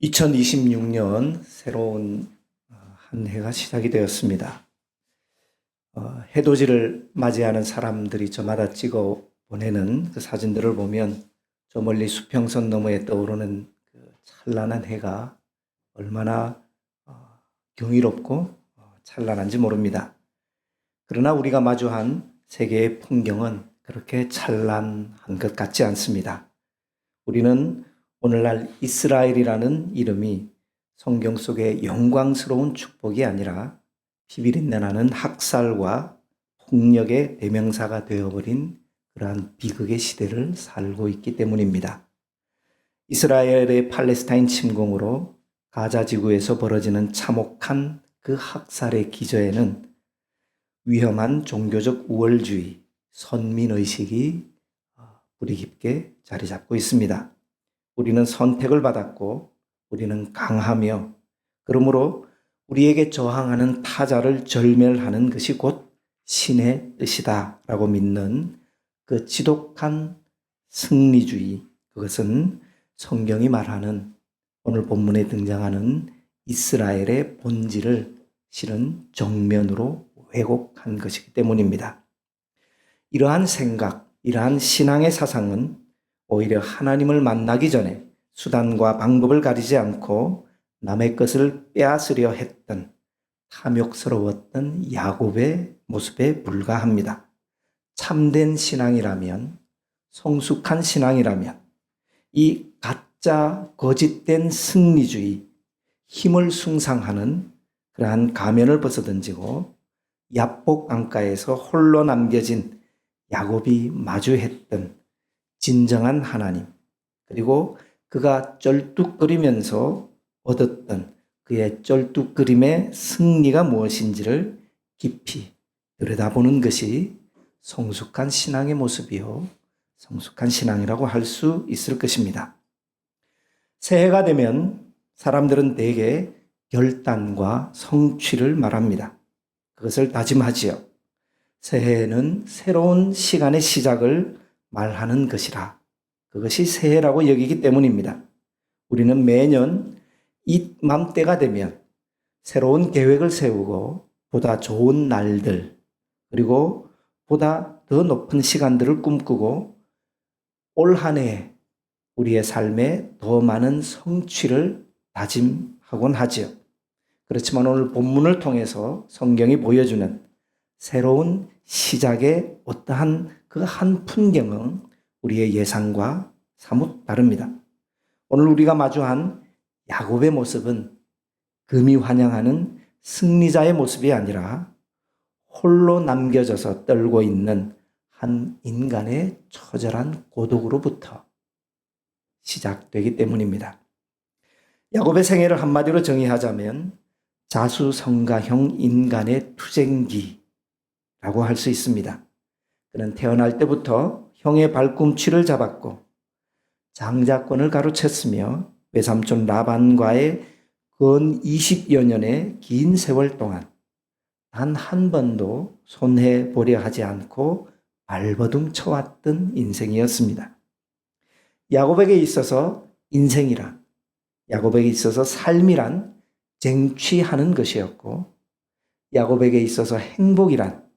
2026년 새로운 한 해가 시작이 되었습니다. 해돋이를 맞이하는 사람들이 저마다 찍어 보내는 그 사진들을 보면 저 멀리 수평선 너머에 떠오르는 그 찬란한 해가 얼마나 경이롭고 찬란한지 모릅니다. 그러나 우리가 마주한 세계의 풍경은 그렇게 찬란한 것 같지 않습니다. 우리는 오늘날 이스라엘이라는 이름이 성경 속의 영광스러운 축복이 아니라 피비린내 나는 학살과 폭력의 대명사가 되어버린 그러한 비극의 시대를 살고 있기 때문입니다. 이스라엘의 팔레스타인 침공으로 가자 지구에서 벌어지는 참혹한 그 학살의 기저에는 위험한 종교적 우월주의, 선민의식이 뿌리 깊게 자리 잡고 있습니다. 우리는 선택을 받았고 우리는 강하며 그러므로 우리에게 저항하는 타자를 절멸하는 것이 곧 신의 뜻이다 라고 믿는 그 지독한 승리주의, 그것은 성경이 말하는 오늘 본문에 등장하는 이스라엘의 본질을 실은 정면으로 왜곡한 것이기 때문입니다. 이러한 생각, 이러한 신앙의 사상은 오히려 하나님을 만나기 전에 수단과 방법을 가리지 않고 남의 것을 빼앗으려 했던 탐욕스러웠던 야곱의 모습에 불과합니다. 참된 신앙이라면, 성숙한 신앙이라면 이 가짜 거짓된 승리주의, 힘을 숭상하는 그러한 가면을 벗어던지고 야복 강가에서 홀로 남겨진 야곱이 마주했던 진정한 하나님, 그리고 그가 쩔뚝거리면서 얻었던 그의 쩔뚝거림의 승리가 무엇인지를 깊이 들여다보는 것이 성숙한 신앙의 모습이요, 성숙한 신앙이라고 할 수 있을 것입니다. 새해가 되면 사람들은 대개 결단과 성취를 말합니다. 그것을 다짐하지요. 새해에는 새로운 시간의 시작을 말하는 것이라, 그것이 새해라고 여기기 때문입니다. 우리는 매년 이맘때가 되면 새로운 계획을 세우고 보다 좋은 날들, 그리고 보다 더 높은 시간들을 꿈꾸고 올 한 해 우리의 삶에 더 많은 성취를 다짐하곤 하지요. 그렇지만 오늘 본문을 통해서 성경이 보여주는 새로운 시작의 어떠한 그 한 풍경은 우리의 예상과 사뭇 다릅니다. 오늘 우리가 마주한 야곱의 모습은 금이 환영하는 승리자의 모습이 아니라 홀로 남겨져서 떨고 있는 한 인간의 처절한 고독으로부터 시작되기 때문입니다. 야곱의 생애를 한마디로 정의하자면 자수성가형 인간의 투쟁기라고 할 수 있습니다. 그는 태어날 때부터 형의 발꿈치를 잡았고 장자권을 가로챘으며 외삼촌 라반과의 근 20여 년의 긴 세월 동안 단 한 번도 손해보려 하지 않고 발버둥 쳐왔던 인생이었습니다. 야곱에게 있어서 인생이란, 야곱에게 있어서 삶이란 쟁취하는 것이었고, 야곱에게 있어서 행복이란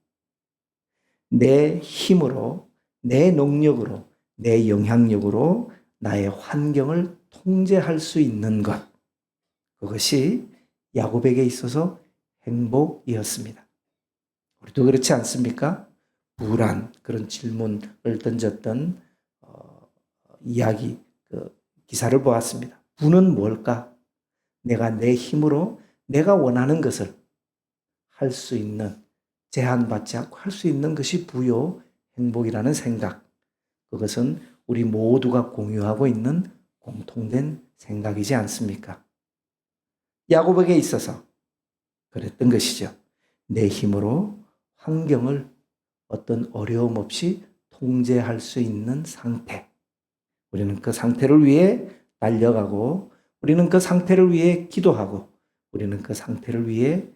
내 힘으로, 내 능력으로, 내 영향력으로 나의 환경을 통제할 수 있는 것, 그것이 야곱에게 있어서 행복이었습니다. 우리도 그렇지 않습니까? 부란 그런 질문을 던졌던 이야기, 기사를 보았습니다. 부는 뭘까? 내가 내 힘으로 내가 원하는 것을 할 수 있는, 제한받지 않고 할 수 있는 것이 부요, 행복이라는 생각. 그것은 우리 모두가 공유하고 있는 공통된 생각이지 않습니까? 야곱에게 있어서 그랬던 것이죠. 내 힘으로 환경을 어떤 어려움 없이 통제할 수 있는 상태. 우리는 그 상태를 위해 달려가고, 우리는 그 상태를 위해 기도하고, 우리는 그 상태를 위해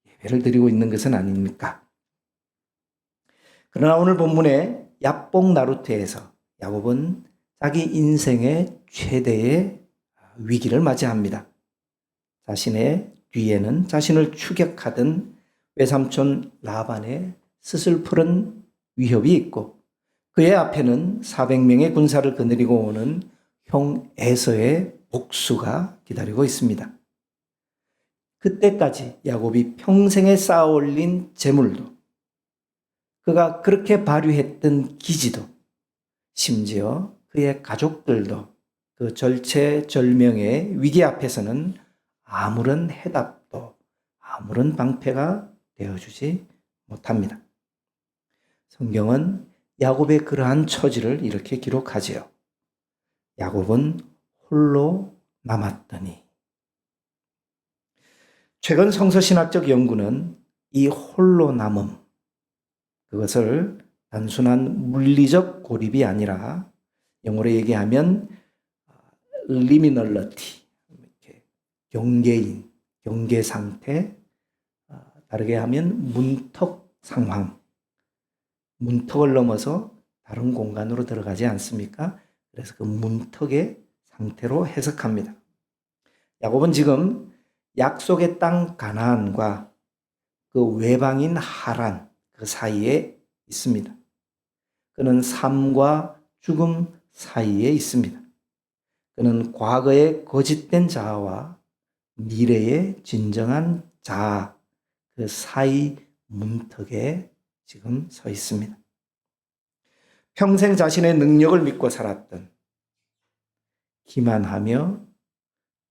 예배를 드리고 있는 것은 아닙니까? 그러나 오늘 본문의 야복 나루트에서 야곱은 자기 인생의 최대의 위기를 맞이합니다. 자신의 뒤에는 자신을 추격하던 외삼촌 라반의 스슬프른 위협이 있고 그의 앞에는 400명의 군사를 거느리고 오는 형 에서의 복수가 기다리고 있습니다. 그때까지 야곱이 평생에 쌓아올린 재물도 그가 그렇게 발휘했던 기지도 심지어 그의 가족들도 그 절체절명의 위기 앞에서는 아무런 해답도 아무런 방패가 되어주지 못합니다. 성경은 야곱의 그러한 처지를 이렇게 기록하지요. 야곱은 홀로 남았더니. 최근 성서신학적 연구는 이 홀로 남음, 그것을 단순한 물리적 고립이 아니라 영어로 얘기하면 리미널러티, 경계인, 경계 상태, 다르게 하면 문턱 상황, 문턱을 넘어서 다른 공간으로 들어가지 않습니까? 그래서 그 문턱의 상태로 해석합니다. 야곱은 지금 약속의 땅 가나안과 그 외방인 하란 그 사이에 있습니다. 그는 삶과 죽음 사이에 있습니다. 그는 과거의 거짓된 자아와 미래의 진정한 자아 그 사이 문턱에 지금 서 있습니다. 평생 자신의 능력을 믿고 살았던 기만하며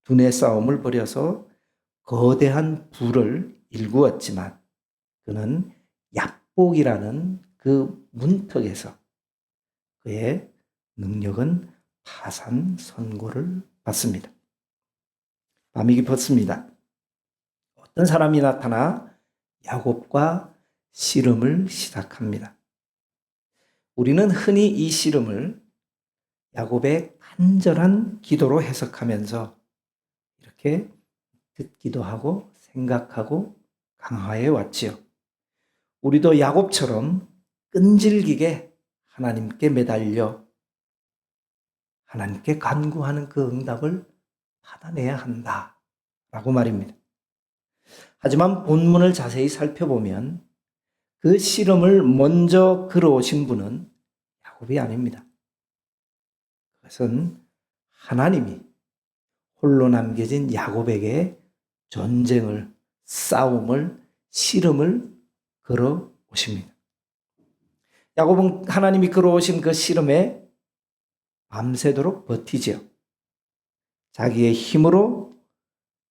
두뇌 싸움을 벌여서 거대한 부를 일구었지만 그는 약복이라는 그 문턱에서 그의 능력은 파산 선고를 받습니다. 밤이 깊었습니다. 어떤 사람이 나타나 야곱과 씨름을 시작합니다. 우리는 흔히 이 씨름을 야곱의 간절한 기도로 해석하면서 이렇게 듣기도 하고 생각하고 강화해 왔지요. 우리도 야곱처럼 끈질기게 하나님께 매달려 하나님께 간구하는 그 응답을 받아내야 한다라고 말입니다. 하지만 본문을 자세히 살펴보면 그 씨름을 먼저 걸어오신 분은 야곱이 아닙니다. 그것은 하나님이 홀로 남겨진 야곱에게 전쟁을, 싸움을, 씨름을 걸어오십니다. 야곱은 하나님이 걸어오신 그 씨름에 밤새도록 버티지요. 자기의 힘으로,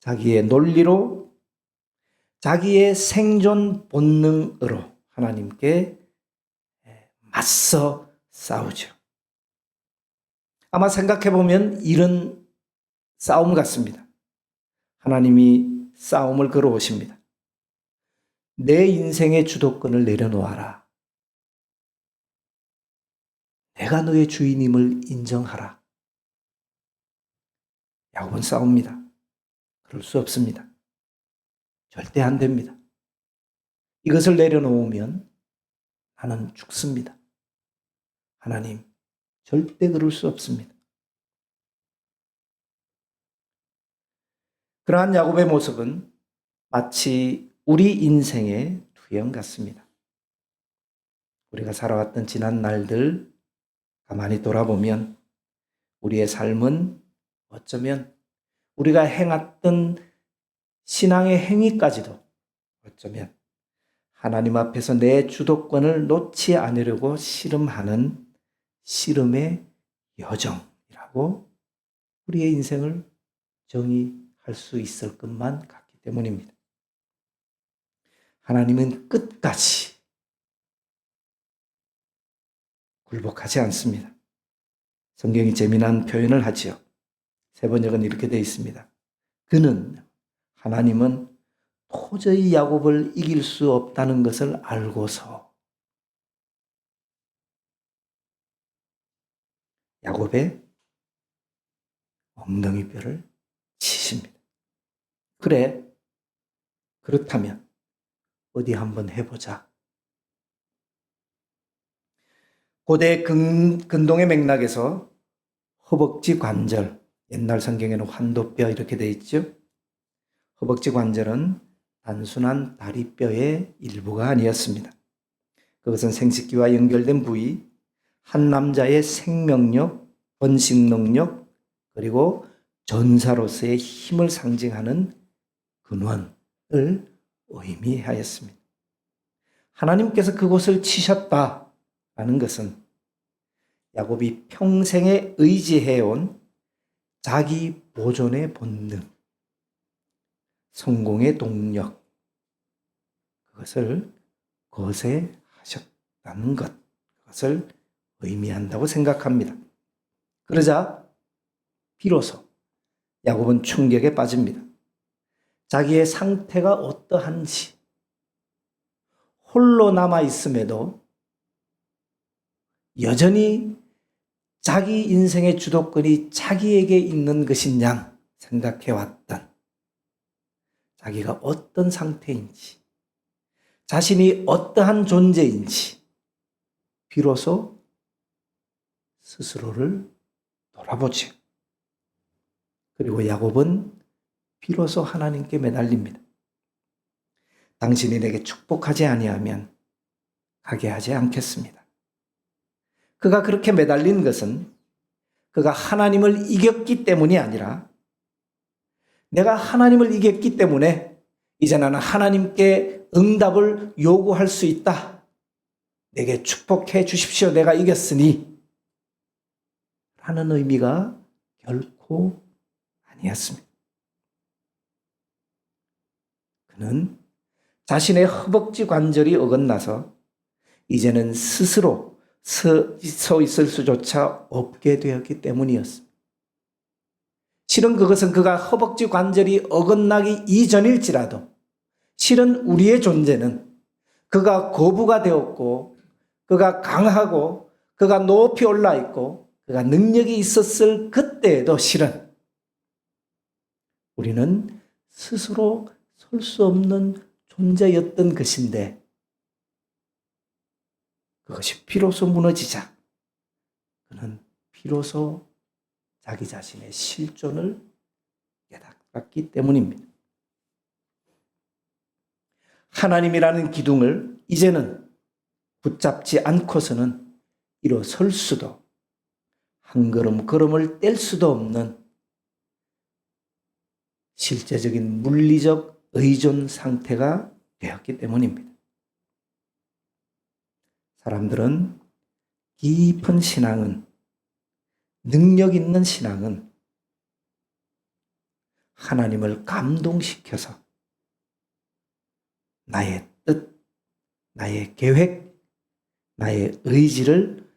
자기의 논리로, 자기의 생존 본능으로 하나님께 맞서 싸우죠. 아마 생각해보면 이런 싸움 같습니다. 하나님이 싸움을 걸어오십니다. 내 인생의 주도권을 내려놓아라. 내가 너의 주인임을 인정하라. 야곱은 싸웁니다. 그럴 수 없습니다. 절대 안 됩니다. 이것을 내려놓으면 나는 죽습니다. 하나님, 절대 그럴 수 없습니다. 그러한 야곱의 모습은 마치 우리 인생의 투영 같습니다. 우리가 살아왔던 지난 날들 가만히 돌아보면 우리의 삶은 어쩌면 우리가 행했던 신앙의 행위까지도 어쩌면 하나님 앞에서 내 주도권을 놓지 않으려고 씨름하는 씨름의 여정이라고 우리의 인생을 정의할 수 있을 것만 같기 때문입니다. 하나님은 끝까지 굴복하지 않습니다. 성경이 재미난 표현을 하지요. 세번역은 이렇게 되어 있습니다. 하나님은 도저히 야곱을 이길 수 없다는 것을 알고서 야곱의 엉덩이뼈를 치십니다. 그래, 그렇다면 어디 한번 해보자. 고대 근동의 맥락에서 허벅지 관절, 옛날 성경에는 환도뼈 이렇게 되어 있죠. 허벅지 관절은 단순한 다리뼈의 일부가 아니었습니다. 그것은 생식기와 연결된 부위, 한 남자의 생명력, 번식 능력, 그리고 전사로서의 힘을 상징하는 근원을 의미하였습니다. 하나님께서 그곳을 치셨다라는 것은 야곱이 평생에 의지해온 자기 보존의 본능, 성공의 동력, 그것을 거세하셨다는 것, 그것을 의미한다고 생각합니다. 그러자 비로소 야곱은 충격에 빠집니다. 자기의 상태가 어떠한지, 홀로 남아있음에도 여전히 자기 인생의 주도권이 자기에게 있는 것인 양 생각해왔던 자기가 어떤 상태인지, 자신이 어떠한 존재인지 비로소 스스로를 돌아보죠. 그리고 야곱은 비로소 하나님께 매달립니다. 당신이 내게 축복하지 아니하면 가게 하지 않겠습니다. 그가 그렇게 매달린 것은 그가 하나님을 이겼기 때문이 아니라 내가 하나님을 이겼기 때문에 이제 나는 하나님께 응답을 요구할 수 있다. 내게 축복해 주십시오. 내가 이겼으니. 라는 의미가 결코 아니었습니다. 그는 자신의 허벅지 관절이 어긋나서 이제는 스스로 서 있을 수조차 없게 되었기 때문이었습니다. 실은 그것은 그가 허벅지 관절이 어긋나기 이전일지라도 실은 우리의 존재는 그가 거부가 되었고 그가 강하고 그가 높이 올라 있고 그가 능력이 있었을 그때에도 실은 우리는 스스로 설 수 없는 존재였던 것인데 그것이 비로소 무너지자 그는 비로소 자기 자신의 실존을 깨닫기 때문입니다. 하나님이라는 기둥을 이제는 붙잡지 않고서는 일어설 수도 한 걸음을 뗄 수도 없는 실제적인 물리적 의존 상태가 되었기 때문입니다. 사람들은 깊은 신앙은, 능력 있는 신앙은 하나님을 감동시켜서 나의 뜻, 나의 계획, 나의 의지를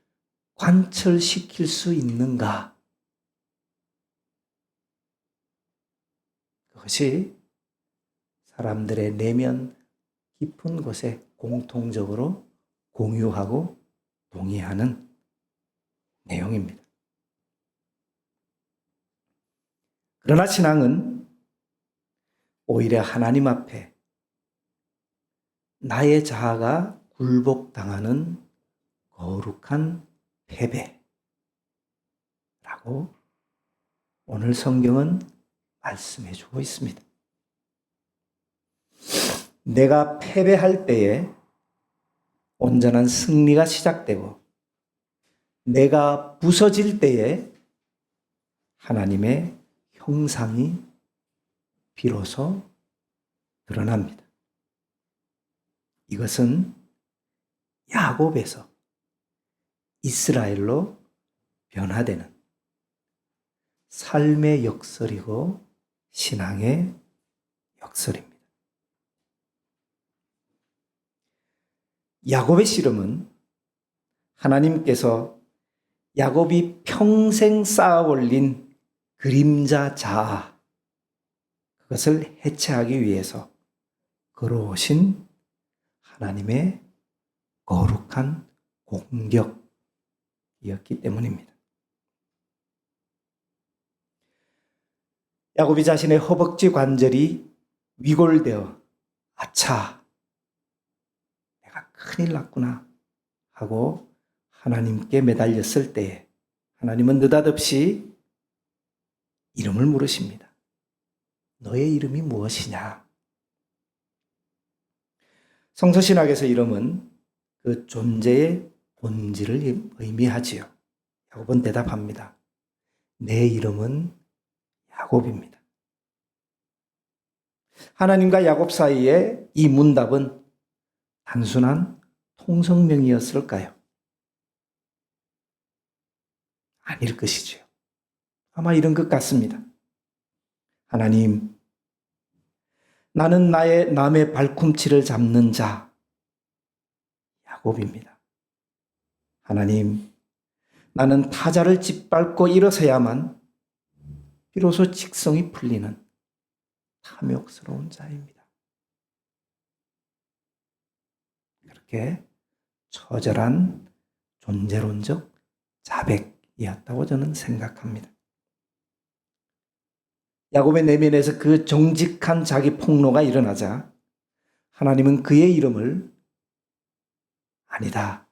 관철시킬 수 있는가? 그것이 사람들의 내면 깊은 곳에 공통적으로 공유하고 동의하는 내용입니다. 그러나 신앙은 오히려 하나님 앞에 나의 자아가 굴복당하는 거룩한 패배라고 오늘 성경은 말씀해 주고 있습니다. 내가 패배할 때에 온전한 승리가 시작되고 내가 부서질 때에 하나님의 형상이 비로소 드러납니다. 이것은 야곱에서 이스라엘로 변화되는 삶의 역설이고 신앙의 역설입니다. 야곱의 씨름은 하나님께서 야곱이 평생 쌓아 올린 그림자 자아, 그것을 해체하기 위해서 걸어오신 하나님의 거룩한 공격이었기 때문입니다. 야곱이 자신의 허벅지 관절이 위골되어 아차, 내가 큰일 났구나 하고 하나님께 매달렸을 때에 하나님은 느닷없이 이름을 물으십니다. 너의 이름이 무엇이냐? 성서신학에서 이름은 그 존재의 본질을 의미하지요. 야곱은 대답합니다. 내 이름은 야곱입니다. 하나님과 야곱 사이에 이 문답은 단순한 통성명이었을까요? 아닐 것이지요. 아마 이런 것 같습니다. 하나님, 나는 나의 남의 발꿈치를 잡는 자, 야곱입니다. 하나님, 나는 타자를 짓밟고 일어서야만 비로소 직성이 풀리는 탐욕스러운 자입니다. 그렇게 처절한 존재론적 자백이었다고 저는 생각합니다. 야곱의 내면에서 그 정직한 자기 폭로가 일어나자 하나님은 그의 이름을 아니다,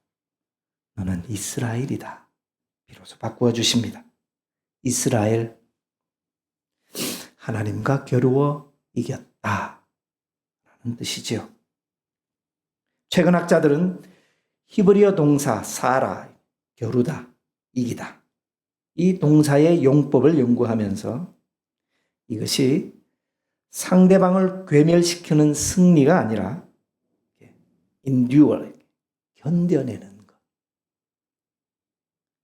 너는 이스라엘이다, 비로소 바꾸어 주십니다. 이스라엘, 하나님과 겨루어 이겼다 라는 뜻이지요. 최근 학자들은 히브리어 동사 사라, 겨루다, 이기다, 이 동사의 용법을 연구하면서 이것이 상대방을 괴멸시키는 승리가 아니라 endure, 견뎌내는 것,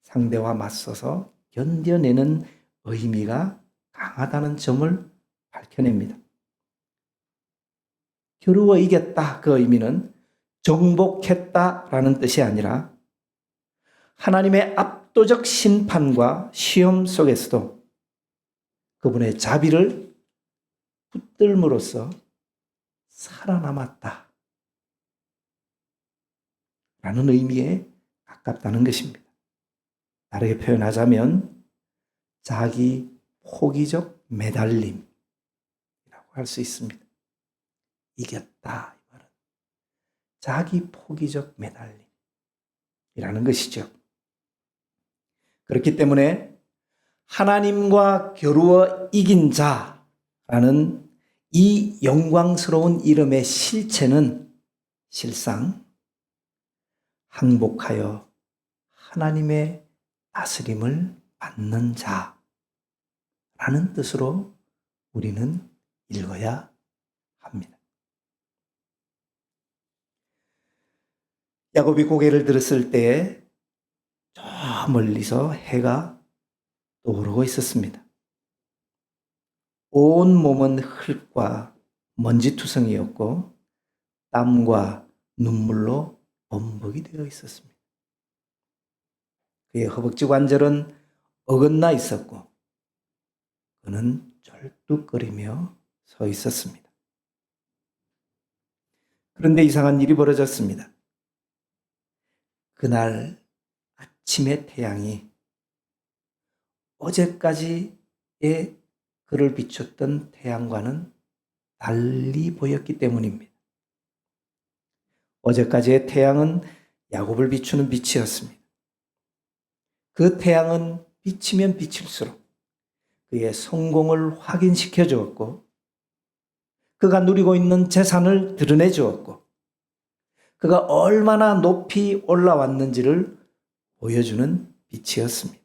상대와 맞서서 견뎌내는 의미가 강하다는 점을 밝혀냅니다. 겨루어 이겼다, 그 의미는 정복했다라는 뜻이 아니라 하나님의 압도적 심판과 시험 속에서도 그분의 자비를 붙들므로써 살아남았다 라는 의미에 가깝다는 것입니다. 다르게 표현하자면 자기 포기적 매달림이라고 할 수 있습니다. 이겼다, 이 말은 자기 포기적 매달림이라는 것이죠. 그렇기 때문에 하나님과 겨루어 이긴 자라는 이 영광스러운 이름의 실체는 실상 항복하여 하나님의 다스림을 받는 자라는 뜻으로 우리는 읽어야 합니다. 야곱이 고개를 들었을 때에 저 멀리서 해가 떠오르고 있었습니다. 온 몸은 흙과 먼지투성이었고 땀과 눈물로 범벅이 되어 있었습니다. 그의 허벅지 관절은 어긋나 있었고 그는 쩔뚝거리며 서 있었습니다. 그런데 이상한 일이 벌어졌습니다. 그날 아침의 태양이 어제까지의 그를 비췄던 태양과는 달리 보였기 때문입니다. 어제까지의 태양은 야곱을 비추는 빛이었습니다. 그 태양은 비치면 비칠수록 그의 성공을 확인시켜 주었고 그가 누리고 있는 재산을 드러내 주었고 그가 얼마나 높이 올라왔는지를 보여주는 빛이었습니다.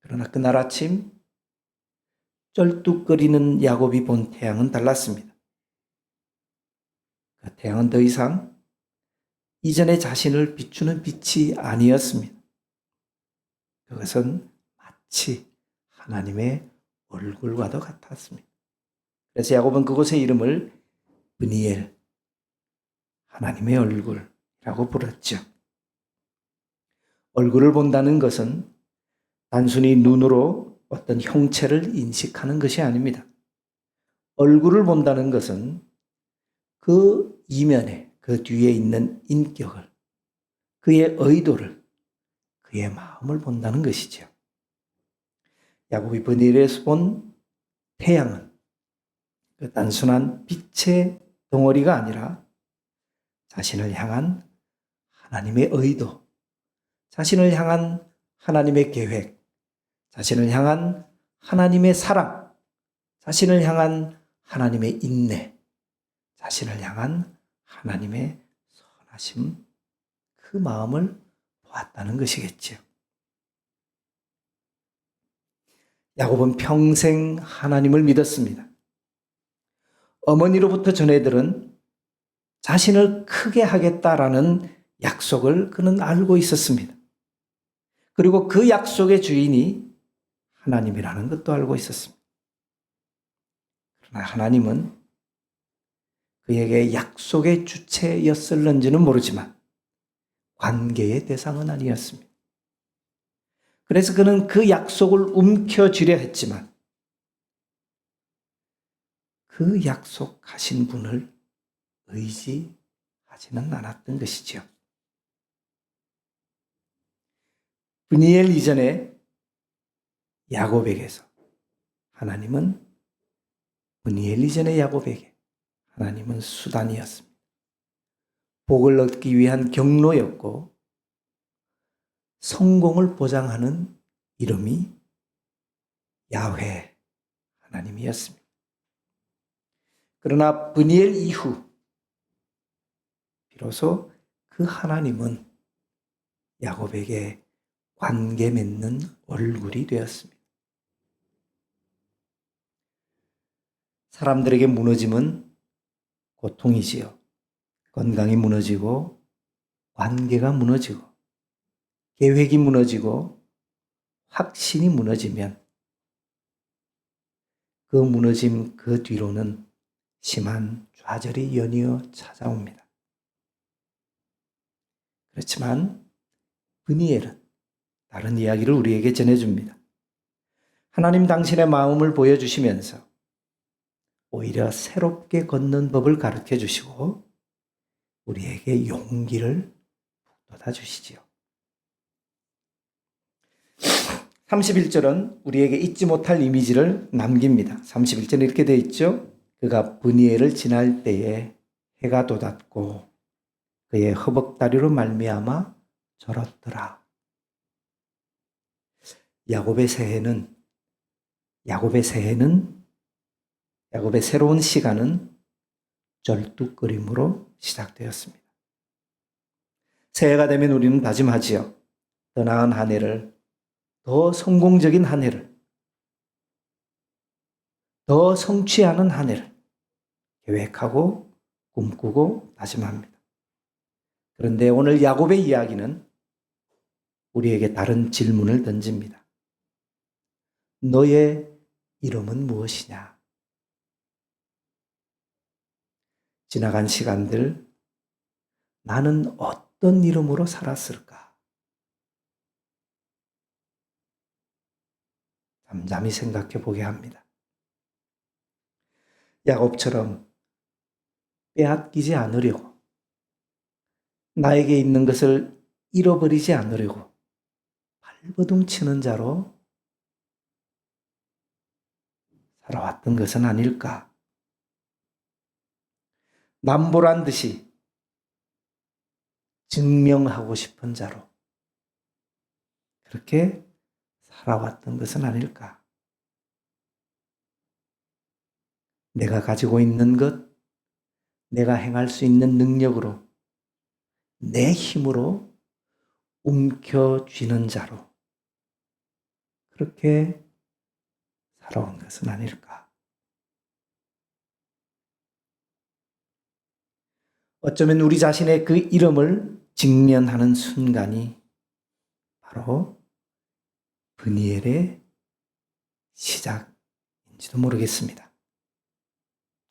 그러나 그날 아침 쩔뚝거리는 야곱이 본 태양은 달랐습니다. 그 태양은 더 이상 이전의 자신을 비추는 빛이 아니었습니다. 그것은 마치 하나님의 얼굴과도 같았습니다. 그래서 야곱은 그곳의 이름을 브니엘, 하나님의 얼굴이라고 불렀죠. 얼굴을 본다는 것은 단순히 눈으로 어떤 형체를 인식하는 것이 아닙니다. 얼굴을 본다는 것은 그 이면에, 그 뒤에 있는 인격을, 그의 의도를, 그의 마음을 본다는 것이죠. 야곱이 브니엘에서 본 태양은 그 단순한 빛의 덩어리가 아니라 자신을 향한 하나님의 의도, 자신을 향한 하나님의 계획, 자신을 향한 하나님의 사랑, 자신을 향한 하나님의 인내, 자신을 향한 하나님의 선하심, 그 마음을 보았다는 것이겠지요. 야곱은 평생 하나님을 믿었습니다. 어머니로부터 전해들은 자신을 크게 하겠다라는 약속을 그는 알고 있었습니다. 그리고 그 약속의 주인이 하나님이라는 것도 알고 있었습니다. 그러나 하나님은 그에게 약속의 주체였을는지는 모르지만 관계의 대상은 아니었습니다. 그래서 그는 그 약속을 움켜쥐려 했지만 그 약속하신 분을 의지하지는 않았던 것이죠. 브니엘 이전에 야곱에게서 하나님은 브니엘 이전의 야곱에게 하나님은 수단이었습니다. 복을 얻기 위한 경로였고 성공을 보장하는 이름이 야훼 하나님이었습니다. 그러나 브니엘 이후 비로소 그 하나님은 야곱에게 관계 맺는 얼굴이 되었습니다. 사람들에게 무너짐은 고통이지요. 건강이 무너지고 관계가 무너지고 계획이 무너지고 확신이 무너지면 그 무너짐 그 뒤로는 심한 좌절이 연이어 찾아옵니다. 그렇지만 브니엘은 다른 이야기를 우리에게 전해줍니다. 하나님 당신의 마음을 보여주시면서 오히려 새롭게 걷는 법을 가르쳐 주시고 우리에게 용기를 북돋아 주시지요. 31절은 우리에게 잊지 못할 이미지를 남깁니다. 31절에 이렇게 되어 있죠. 그가 브니엘을 지날 때에 해가 돋았고 그의 허벅다리로 말미암아 절었더라. 야곱의 새로운 시간은 절뚝거림으로 시작되었습니다. 새해가 되면 우리는 다짐하지요. 더 나은 한 해를, 더 성공적인 한 해를, 더 성취하는 한 해를 계획하고 꿈꾸고 다짐합니다. 그런데 오늘 야곱의 이야기는 우리에게 다른 질문을 던집니다. 너의 이름은 무엇이냐? 지나간 시간들 나는 어떤 이름으로 살았을까? 잠잠히 생각해 보게 합니다. 야곱처럼 빼앗기지 않으려고, 나에게 있는 것을 잃어버리지 않으려고 발버둥 치는 자로 살아왔던 것은 아닐까? 남보란 듯이 증명하고 싶은 자로 그렇게 살아왔던 것은 아닐까? 내가 가지고 있는 것, 내가 행할 수 있는 능력으로, 내 힘으로 움켜쥐는 자로 그렇게 살아온 것은 아닐까? 어쩌면 우리 자신의 그 이름을 직면하는 순간이 바로 브니엘의 시작인지도 모르겠습니다.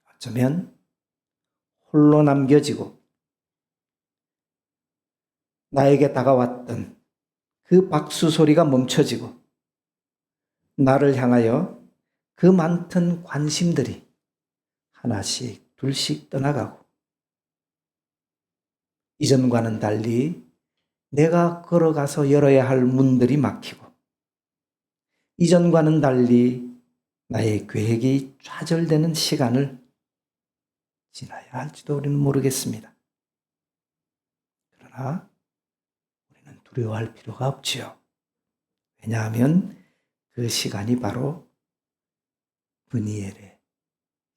어쩌면 홀로 남겨지고 나에게 다가왔던 그 박수 소리가 멈춰지고 나를 향하여 그 많던 관심들이 하나씩 둘씩 떠나가고 이전과는 달리 내가 걸어가서 열어야 할 문들이 막히고 이전과는 달리 나의 계획이 좌절되는 시간을 지나야 할지도 우리는 모르겠습니다. 그러나 우리는 두려워할 필요가 없지요. 왜냐하면 그 시간이 바로 브니엘의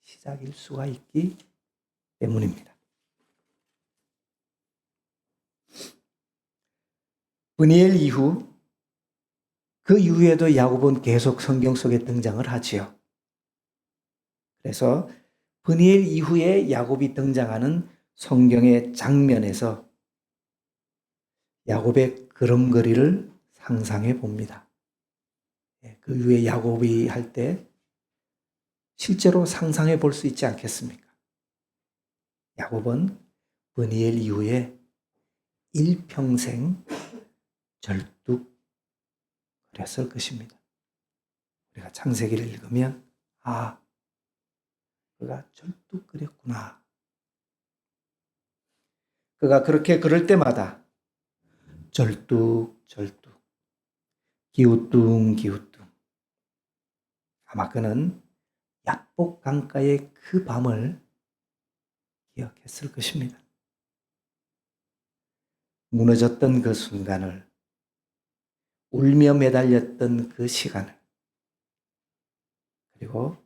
시작일 수가 있기 때문입니다. 브니엘 이후 그 이후에도 야곱은 계속 성경 속에 등장을 하지요. 그래서 브니엘 이후에 야곱이 등장하는 성경의 장면에서 야곱의 걸음걸이를 상상해 봅니다. 그 이후에 야곱이 할 때 실제로 상상해 볼 수 있지 않겠습니까? 야곱은 브니엘 이후에 일평생 절뚝거렸을 것입니다. 우리가 창세기를 읽으면 그가 절뚝거렸구나. 그가 그렇게 걸을 때마다 절뚝 기우뚱 아마 그는 야복 강가의 그 밤을 기억했을 것입니다. 무너졌던 그 순간을, 울며 매달렸던 그 시간을, 그리고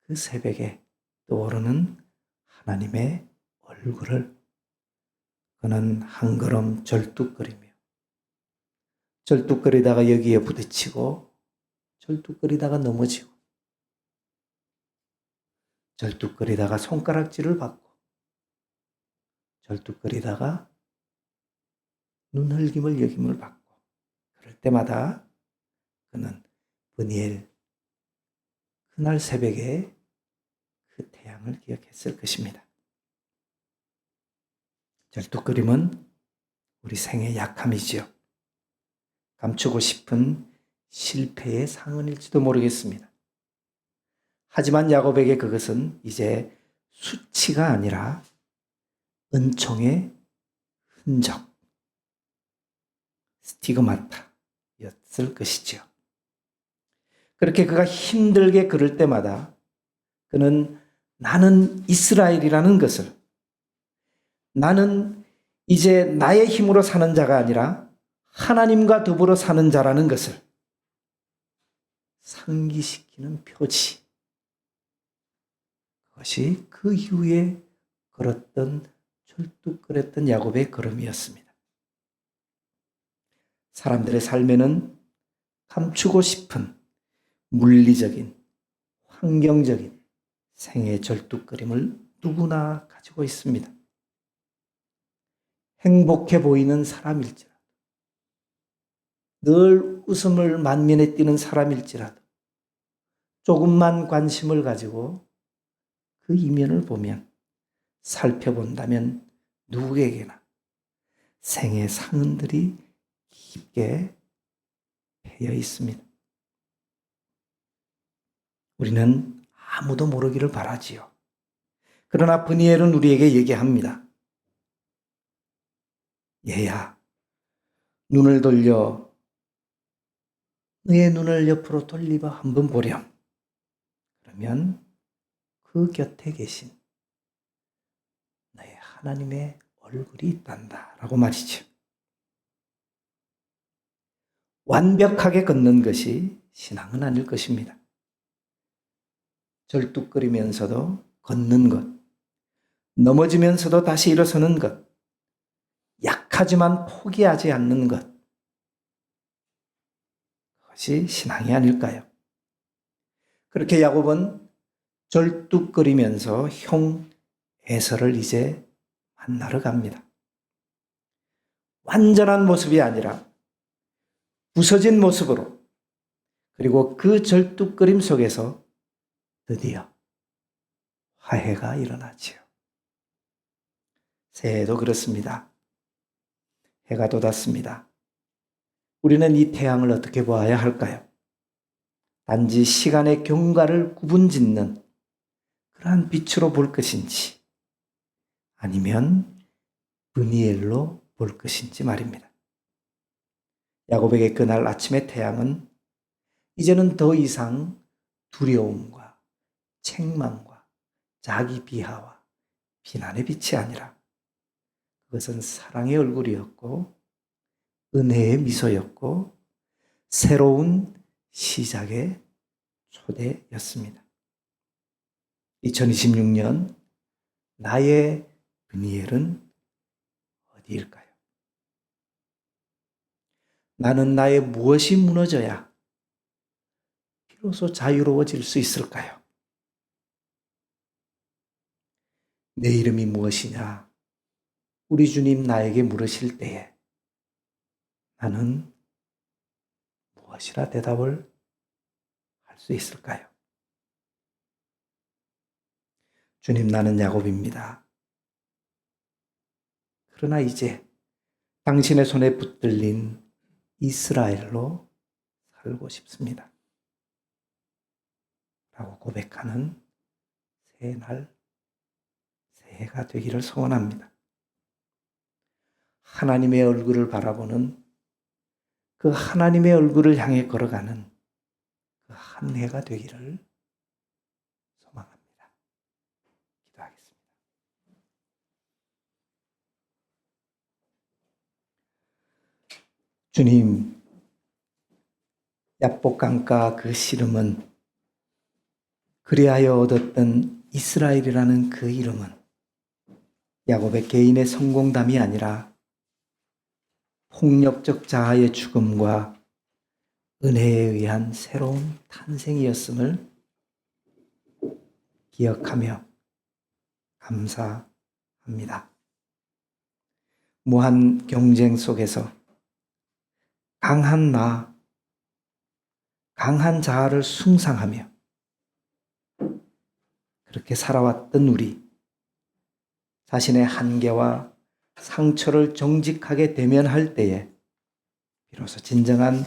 그 새벽에 떠오르는 하나님의 얼굴을 그는 한 걸음 절뚝거리다가 여기에 부딪히고 절뚝거리다가 넘어지고 절뚝거리다가 손가락질을 받고 절뚝거리다가 눈흘김을 여김을 받고 그럴 때마다 그는 브니엘 그날 새벽에 그 태양을 기억했을 것입니다. 절뚝거림은 우리 생의 약함이지요. 감추고 싶은 실패의 상흔일지도 모르겠습니다. 하지만 야곱에게 그것은 이제 수치가 아니라 은총의 흔적, 스티그마타였을 것이지요. 그렇게 그가 힘들게 걸을 때마다 그는 나는 이스라엘이라는 것을, 나는 이제 나의 힘으로 사는 자가 아니라 하나님과 더불어 사는 자라는 것을 상기시키는 표지, 그것이 그 이후에 걸었던 절뚝거렸던 야곱의 걸음이었습니다. 사람들의 삶에는 감추고 싶은 물리적인, 환경적인 생의 절뚝거림을 누구나 가지고 있습니다. 행복해 보이는 사람일지라도, 늘 웃음을 만면에 띠는 사람일지라도 조금만 관심을 가지고 그 이면을 보면, 살펴본다면 누구에게나 생의 상흔들이 깊게 패여 있습니다. 우리는 아무도 모르기를 바라지요. 그러나 브니엘은 우리에게 얘기합니다. 얘야, 눈을 돌려 너의 눈을 옆으로 돌리고 한번 보렴. 그러면 그 곁에 계신 너의 하나님의 얼굴이 있단다 라고 말이죠. 완벽하게 걷는 것이 신앙은 아닐 것입니다. 절뚝거리면서도 걷는 것, 넘어지면서도 다시 일어서는 것, 약하지만 포기하지 않는 것, 그것이 신앙이 아닐까요? 그렇게 야곱은 절뚝거리면서 형 에서를 이제 만나러 갑니다. 완전한 모습이 아니라 부서진 모습으로, 그리고 그 절뚝거림 속에서 드디어 화해가 일어나지요. 새해도 그렇습니다. 해가 돋았습니다. 우리는 이 태양을 어떻게 보아야 할까요? 단지 시간의 경과를 구분짓는 그러한 빛으로 볼 것인지, 아니면 브니엘로 볼 것인지 말입니다. 야곱에게 그날 아침의 태양은 이제는 더 이상 두려움과 책망과 자기 비하와 비난의 빛이 아니라 그것은 사랑의 얼굴이었고 은혜의 미소였고 새로운 시작의 초대였습니다. 2026년 나의 브니엘은 어디일까요? 나는 나의 무엇이 무너져야 비로소 자유로워질 수 있을까요? 내 이름이 무엇이냐? 우리 주님 나에게 물으실 때에 나는 무엇이라 대답을 할 수 있을까요? 주님, 나는 야곱입니다. 그러나 이제 당신의 손에 붙들린 이스라엘로 살고 싶습니다. 라고 고백하는 새날, 새해가 되기를 소원합니다. 하나님의 얼굴을 바라보는 그 하나님의 얼굴을 향해 걸어가는 그 한 해가 되기를 소망합니다. 기도하겠습니다. 주님, 야복강가 그 씨름은 그리하여 얻었던 이스라엘이라는 그 이름은 야곱의 개인의 성공담이 아니라 폭력적 자아의 죽음과 은혜에 의한 새로운 탄생이었음을 기억하며 감사합니다. 무한 경쟁 속에서 강한 나, 강한 자아를 숭상하며 그렇게 살아왔던 우리, 자신의 한계와 상처를 정직하게 대면할 때에 비로소 진정한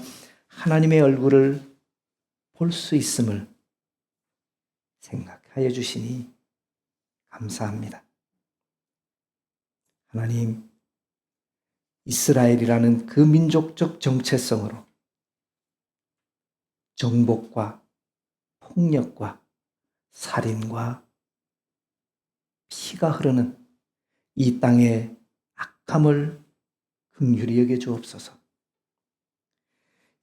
하나님의 얼굴을 볼 수 있음을 생각하여 주시니 감사합니다. 하나님, 이스라엘이라는 그 민족적 정체성으로 정복과 폭력과 살인과 피가 흐르는 이 땅의 악함을 긍휼히 여겨 주옵소서.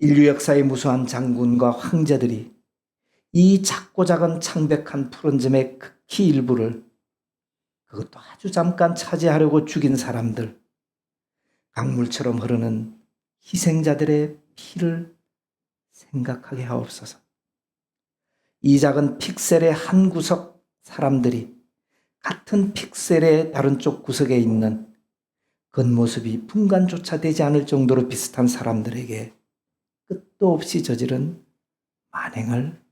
인류 역사의 무수한 장군과 황제들이 이 작고 작은 창백한 푸른 점의 극히 일부를 그것도 아주 잠깐 차지하려고 죽인 사람들, 강물처럼 흐르는 희생자들의 피를 생각하게 하옵소서. 이 작은 픽셀의 한 구석 사람들이 같은 픽셀의 다른 쪽 구석에 있는 겉모습이 분간조차 되지 않을 정도로 비슷한 사람들에게 끝도 없이 저지른 만행을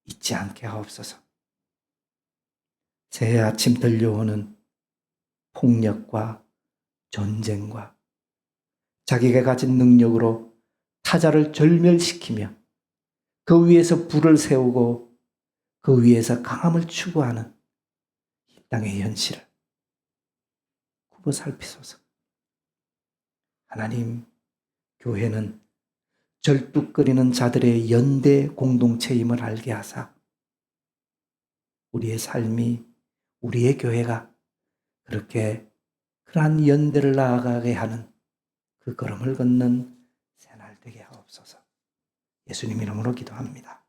잊지 않게 하옵소서. 새해 아침 들려오는 폭력과 전쟁과 자기가 가진 능력으로 타자를 절멸시키며 그 위에서 불을 세우고 그 위에서 강함을 추구하는 이 땅의 현실을 굽어 살피소서. 하나님, 교회는 절뚝거리는 자들의 연대 공동체임을 알게 하사 우리의 삶이, 우리의 교회가 그렇게 그러한 연대를 나아가게 하는 그 걸음을 걷는 새날 되게 하옵소서. 예수님 이름으로 기도합니다.